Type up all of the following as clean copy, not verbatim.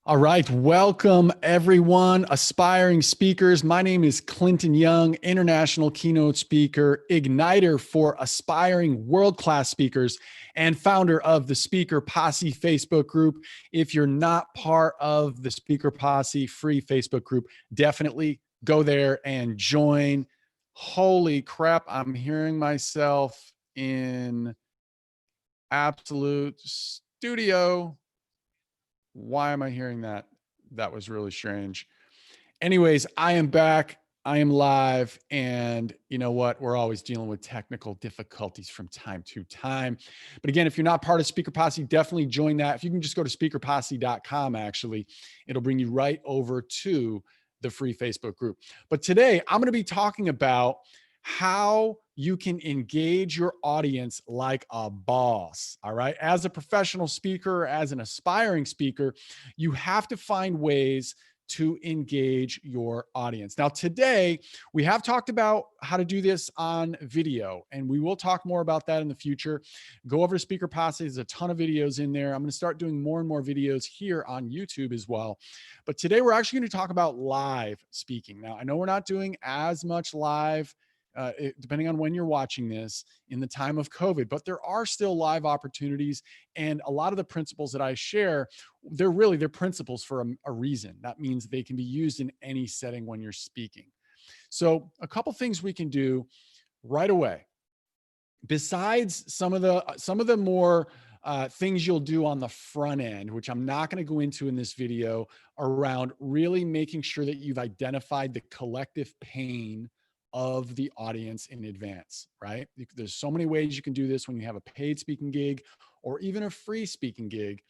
All right. Welcome, everyone, aspiring speakers. My name is Clinton Young, international keynote speaker, igniter for aspiring world-class speakers, and founder of the Speaker Posse Facebook group. If you're not part of the Speaker Posse free Facebook group, definitely go there and join. Holy crap. I'm hearing myself in absolute studio. Why am I hearing that? That was really strange. Anyways, I am back. I am live. And you know what? We're always dealing with technical difficulties from time to time. But again, if you're not part of Speaker Posse, definitely join that. If you can just go to speakerposse.com, actually, it'll bring you right over to the free Facebook group. But today, I'm going to be talking about how you can engage your audience like a boss. All right. As a professional speaker, as an aspiring speaker, you have to find ways to engage your audience. Now, today, we have talked about how to do this on video, and we will talk more about that in the future. Go over to Speaker Posse. There's a ton of videos in there. I'm going to start doing more and more videos here on YouTube as well. But today, we're actually going to talk about live speaking. Now, I know we're not doing as much live depending on when you're watching this in the time of COVID, but there are still live opportunities. And a lot of the principles that I share, they're principles for a reason. That means they can be used in any setting when you're speaking. So a couple things we can do right away, besides some of the more things you'll do on the front end, which I'm not going to go into in this video, around really making sure that you've identified the collective pain of the audience in advance, right? There's so many ways you can do this when you have a paid speaking gig or even a free speaking gig,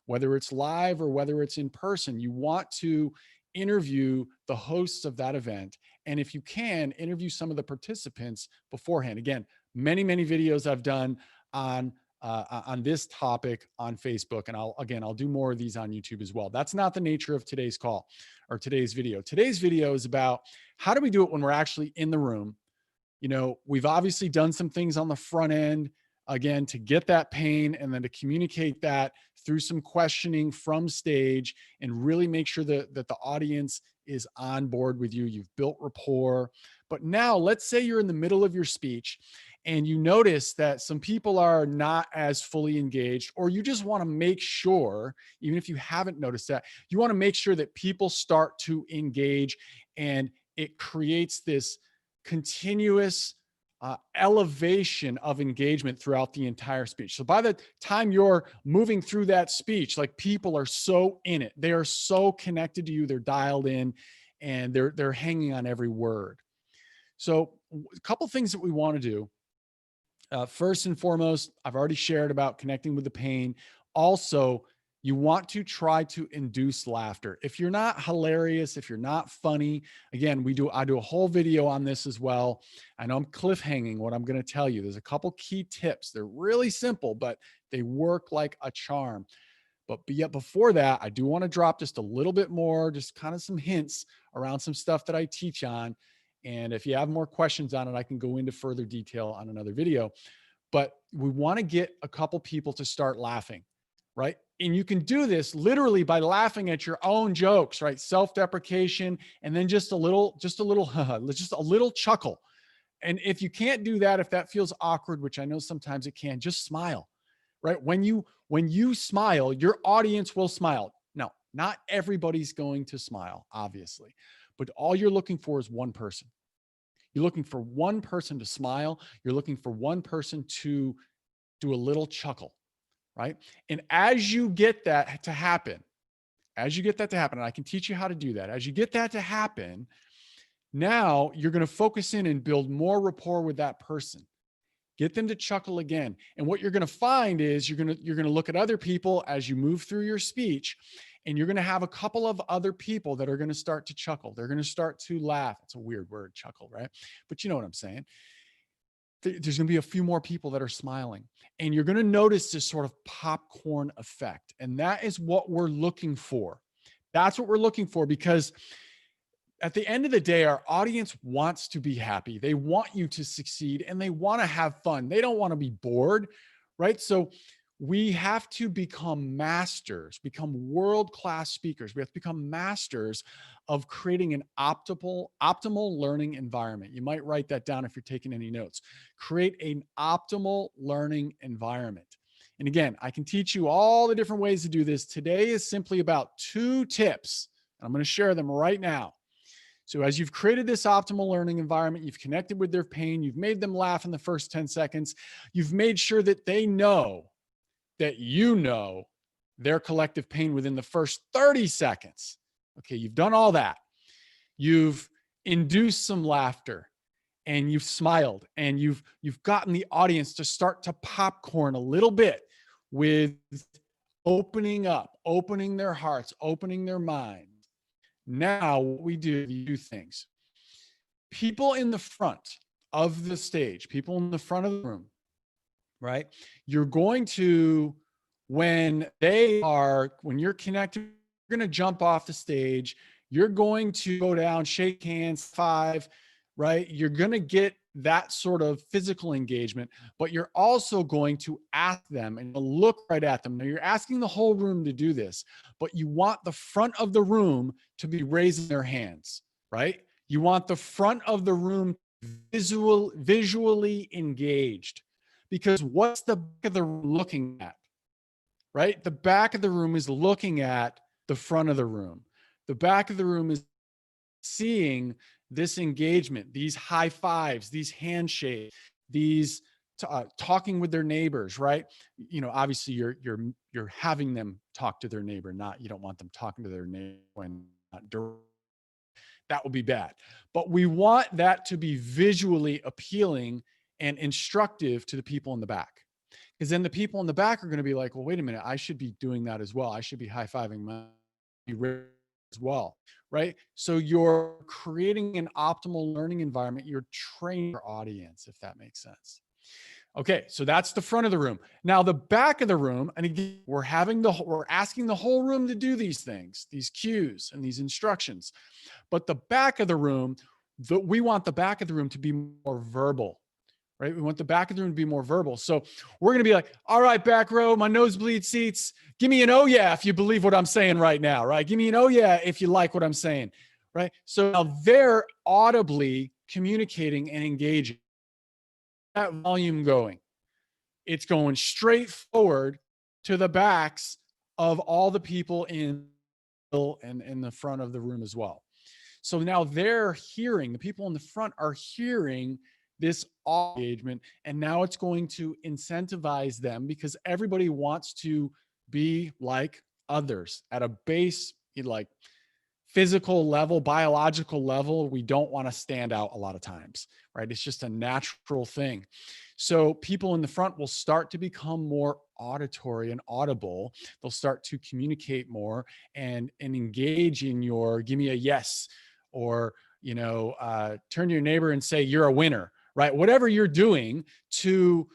whether it's live or whether it's in person. You want to interview the hosts of that event. And if you can, interview some of the participants beforehand. Again, many videos I've done on this topic on Facebook. And I'll do more of these on YouTube as well. That's not the nature of today's call or today's video. Today's video is about how do we do it when we're actually in the room. You know, we've obviously done some things on the front end, again, to get that pain and then to communicate that through some questioning from stage and really make sure that the audience is on board with you. You've built rapport. But now let's say you're in the middle of your speech and you notice that some people are not as fully engaged, or you just want to make sure, even if you haven't noticed that, you want to make sure that people start to engage, and it creates this continuous elevation of engagement throughout the entire speech. So by the time you're moving through that speech, like, people are so in it, they are so connected to you, they're dialed in, and they're hanging on every word. So a couple things that we want to do. First and foremost, I've already shared about connecting with the pain. Also, you want to try to induce laughter. If you're not hilarious, if you're not funny, again, I do a whole video on this as well. I know I'm cliffhanging what I'm going to tell you. There's a couple key tips. They're really simple, but they work like a charm. But yet before that, I do want to drop just a little bit more, just kind of some hints around some stuff that I teach on. And if you have more questions on it, I can go into further detail on another video. But we want to get a couple people to start laughing, right? And you can do this literally by laughing at your own jokes, right? Self-deprecation, and then just a little chuckle. And if you can't do that, if that feels awkward, which I know sometimes it can, just smile, right? When you smile, your audience will smile. Now, not everybody's going to smile, obviously, but all you're looking for is one person. You're looking for one person to smile. You're looking for one person to do a little chuckle, right? And as you get that to happen, and I can teach you how to do that, as you get that to happen, now you're going to focus in and build more rapport with that person. Get them to chuckle again. And what you're going to find is you're going to look at other people as you move through your speech, and you're going to have a couple of other people that are going to start to chuckle. They're going to start to laugh. It's a weird word, chuckle, right? But you know what I'm saying. There's going to be a few more people that are smiling, and you're going to notice this sort of popcorn effect. And that is what we're looking for. That's what we're looking for, because at the end of the day, our audience wants to be happy. They want you to succeed, and they want to have fun. They don't want to be bored, right? So we have to become masters, become world-class speakers. We have to become masters of creating an optimal learning environment. You might write that down if you're taking any notes. Create an optimal learning environment. And again, I can teach you all the different ways to do this. Today is simply about 2 tips. I'm going to share them right now. So as you've created this optimal learning environment, you've connected with their pain, you've made them laugh in the first 10 seconds, you've made sure that they know that you know their collective pain within the first 30 seconds. Okay, you've done all that. You've induced some laughter and you've smiled and you've gotten the audience to start to popcorn a little bit with opening up, opening their hearts, opening their minds. Now what we do, you do things. People in the front of the stage, people in the front of the room, right? You're going to, when you're connected, you're going to jump off the stage. You're going to go down, shake hands, 5, right? You're going to get that sort of physical engagement, but you're also going to ask them and look right at them. Now you're asking the whole room to do this, but you want the front of the room to be raising their hands, right? You want the front of the room visually engaged, because what's the back of the room looking at, right? The back of the room is looking at the front of the room. The back of the room is seeing this engagement, these high fives, these handshakes, these talking with their neighbors, right? You know, obviously you're having them talk to their neighbor, you don't want them talking to their neighbor when not direct. That would be bad. But we want that to be visually appealing and instructive to the people in the back. Because then the people in the back are going to be like, well, wait a minute, I should be doing that as well. I should be high-fiving my as well, right? So you're creating an optimal learning environment. You're training your audience, if that makes sense. Okay, so that's the front of the room. Now the back of the room, and again, we're asking the whole room to do these things, these cues and these instructions. But the back of the room, we want the back of the room to be more verbal, right? We want the back of the room to be more verbal. So we're going to be like, all right, back row, my nosebleed seats, give me an oh yeah if you believe what I'm saying right now, right? Give me an oh yeah if you like what I'm saying, right? So now they're audibly communicating and engaging. That volume going. It's going straight forward to the backs of all the people in the front of the room as well. So now they're hearing, the people in the front are hearing this engagement, and now it's going to incentivize them because everybody wants to be like others at a base, like physical level, biological level. We don't want to stand out a lot of times, right? It's just a natural thing. So people in the front will start to become more auditory and audible. They'll start to communicate more and engage in your give me a yes, or, you know, turn to your neighbor and say, you're a winner, right? Whatever you're doing to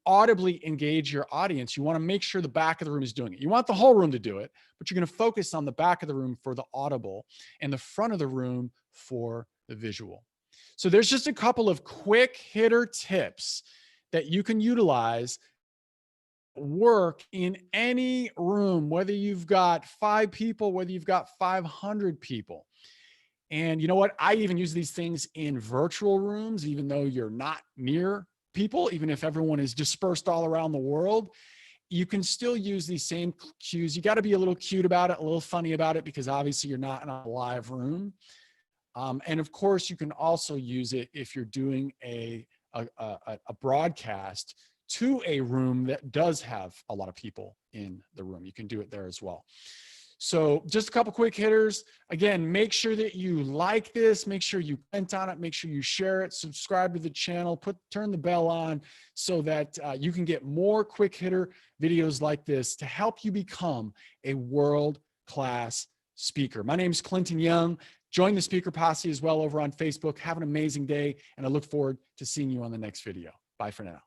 audibly engage your audience, you want to make sure the back of the room is doing it. You want the whole room to do it, but you're going to focus on the back of the room for the audible and the front of the room for the visual. So there's just a couple of quick hitter tips that you can utilize, work in any room, whether you've got 5 people, whether you've got 500 people. And you know what? I even use these things in virtual rooms, even though you're not near people, even if everyone is dispersed all around the world, you can still use these same cues. You got to be a little cute about it, a little funny about it, because obviously you're not in a live room. And of course, you can also use it if you're doing a broadcast to a room that does have a lot of people in the room. You can do it there as well. So just a couple quick hitters. Again, make sure that you like this, make sure you comment on it, make sure you share it, subscribe to the channel, turn the bell on so that you can get more quick hitter videos like this to help you become a world-class speaker. My name is Clinton Young. Join the Speaker Posse as well over on Facebook. Have an amazing day, and I look forward to seeing you on the next video. Bye for now.